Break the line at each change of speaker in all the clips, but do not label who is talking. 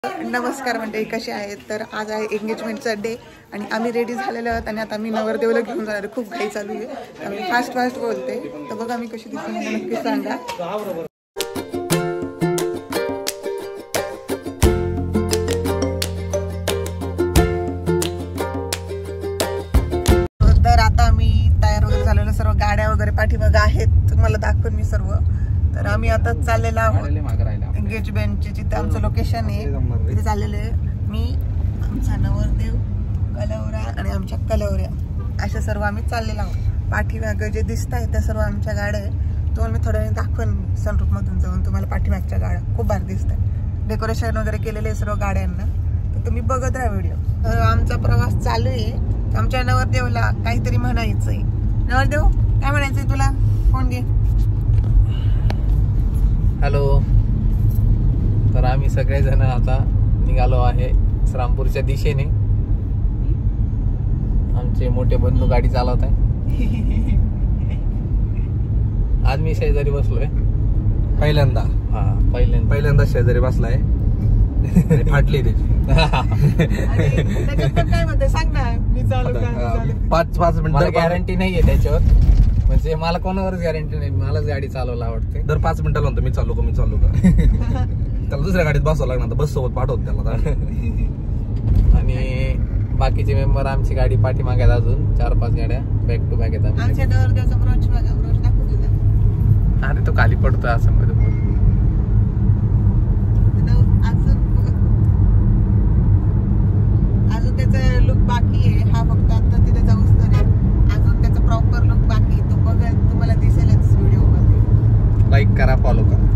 नमस्कार मंडळी, कसे आहेत? तर आज आहे एंगेजमेंटचा डे आणि आम्ही रेडी झालेलो आहोत आणि आता मी नवरदेवला घेऊन जाणार. खूप घाई चालू आहे, आम्ही फास्ट बोलते. तर बघा मी कशी दिसते मला नक्की सांगा. तर आता आम्ही तयार वगैरे झालेलो, सर्व गाड्या वगैरे पाठीमागे आहेत, तुम्हाला दाखवेन मी सर्व. तर आम्ही आता चाललेलो आहोत एंगेजमेंटचे जिथे आमचं लोकेशन आहे तिथे चाललेलं आहे. मी, आमचा नवरदेव, कलवरा आणि आमच्या कलवऱ्या अशा सर्व आम्ही चाललेलो आहोत. पाठीमागं जे दिसत आहे त्या सर्व आमच्या गाड्या आहे. तुम्हाला मी थोड्या वेळ दाखवेन सनरूफमधून जाऊन. तुम्हाला पाठीमागच्या गाड्या खूप भारी दिसत आहे, डेकोरेशन वगैरे केलेले आहे सर्व गाड्यांना. तर तुम्ही बघत राहा व्हिडिओ. तर आमचा प्रवास चालू आहे. आमच्या नवरदेवला काहीतरी म्हणायचंय. नवरदेव, काय म्हणायचंय तुला? फोन घे.
हॅलो. तर आम्ही सगळेजण आता निघालो आहे श्रामपूरच्या दिशेने. आमचे मोठे बंधू गाडी चालवत आहे. आज मी शेजारी बसलोय
पहिल्यांदा. पहिल्यांदा शेजारी बसलाय. फाटली त्याची.
काय म्हणते सांग ना. मी चालू
5 मिनिटं
गॅरंटी नाहीये त्याच्यावर, म्हणजे मला कोणावरच गॅरंटी नाही. मलाच गाडी चालवायला आवडते.
दर 5 मिनिटाला म्हणतो मी चालू का. त्याला दुसऱ्या गाडीत बसावं लागणार, बस सोबत पाठवत त्याला.
आणि बाकीचे मेंबर आमची गाडी पाठीमागे आहेत, अजून 4-5 गाड्या बॅक टू बॅक आहेत.
आमच्या नवरदेवचा ब्रोच दाखवतो तुला.
अरे तो खाली पडतोय असं मध्ये.
अजून त्याचा लुक बाकी आहे. हा फक्त आता तिथे जाऊच तर आहे. अजून त्याचा प्रॉपर लुक बाकी आहे. तो बघा, तुम्हाला दिसेलच व्हिडिओ मध्ये.
लाईक करा, फॉलो करा.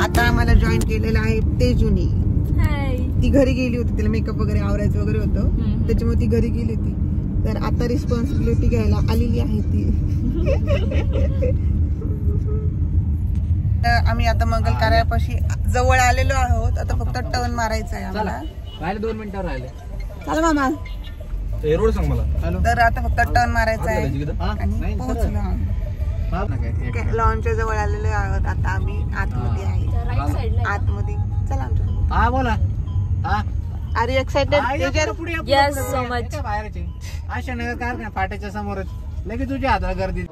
आता आम्हाला जॉईन केलेलं आहे तेजुनी. ती घरी गेली होती, तिला मेकअप वगैरे आवरायचं वगैरे होतं, त्याच्यामुळे ती घरी गेली होती. तर आता रिस्पॉन्सिबिलिटी घ्यायला आलेली आहे ती. आम्ही आता मंगल कार्यापाशी जवळ आलेलो आहोत. आता फक्त टर्न मारायचा आहे आम्हाला.
2 मिनिटं राहिले.
चला मामा.
रोड सांग मला.
तर आता फक्त टर्न मारायचा आहे आणि पोहोचलो. लॉनच्या जवळ आलेलो आहोत. आता आम्ही आतमध्ये आहे. आतमध्ये चला आमच्या.
हा बोला.
Are you excited?
Yes so much.
बाहेरचे आशानगर कारखाना फाट्याच्या समोरच लगेच तुझ्या हाताला गर्दी.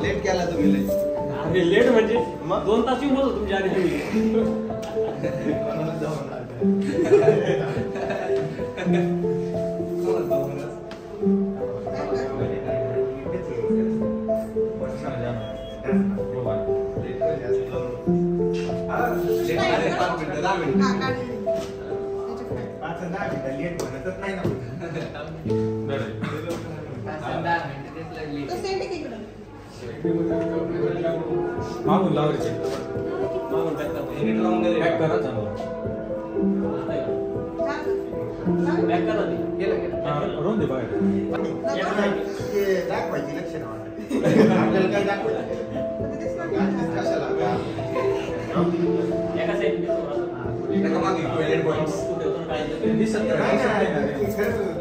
लेट केला तुम्ही.
लेट म्हणजे 2 तास येऊन बसतो तुमच्या आधी तुम्ही.
Dame. मागून लावायचे पॅक करा चांगलं रोज दे बाहेर दाखवायची लक्षण आपल्याला काय दाखवायचं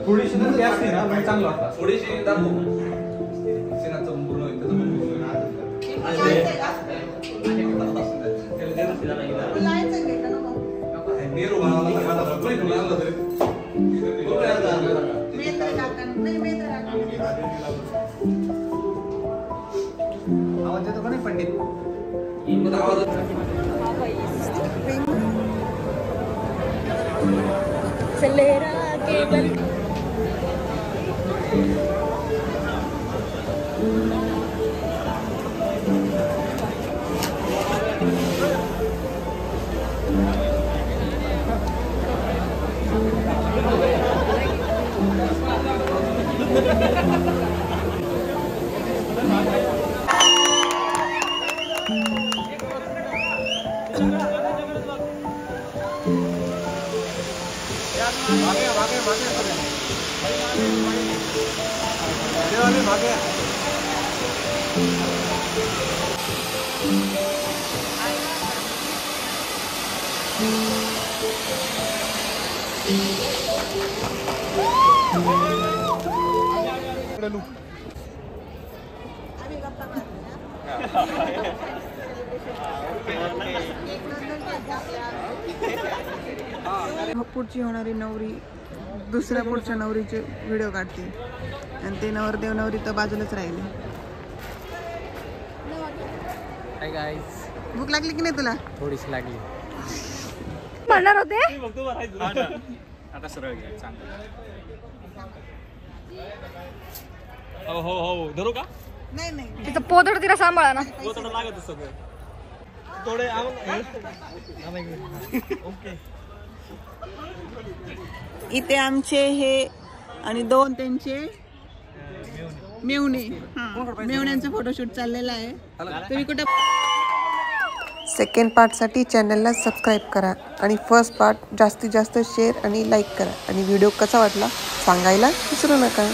थोडीशी नसली असते ना पण चांगलं वाटतं थोडीशी दाखवू आवाज येतो का नाही पंडित
पुढची होणारी नवरी दुसऱ्या पुढच्या नवरीचे व्हिडिओ काढते आणि ते नवरदेव नवरी तर बाजूलाच राहिले.
हाय गाईस,
भूक लागली की नाही तुला?
थोडीशी लागली.
म्हणणार होते
आता सरळ घ्या चांगलं. हो हो हो धरू का?
नाही नाही
तिथं पोतड तिला सांभाळा ना.
थोडं लागत सगळं थोडे ओके.
इथे आमचे हे आणि दोन त्यांचे मेवणे मेवण्यांचा फोटोशूट चाललेला आहे. तुम्ही कुठे सेकंड पार्टसाठी चॅनलला सबस्क्राईब करा आणि फर्स्ट पार्ट जास्तीत जास्त शेअर आणि लाईक करा आणि व्हिडिओ कसा वाटला सांगायला विसरू नका.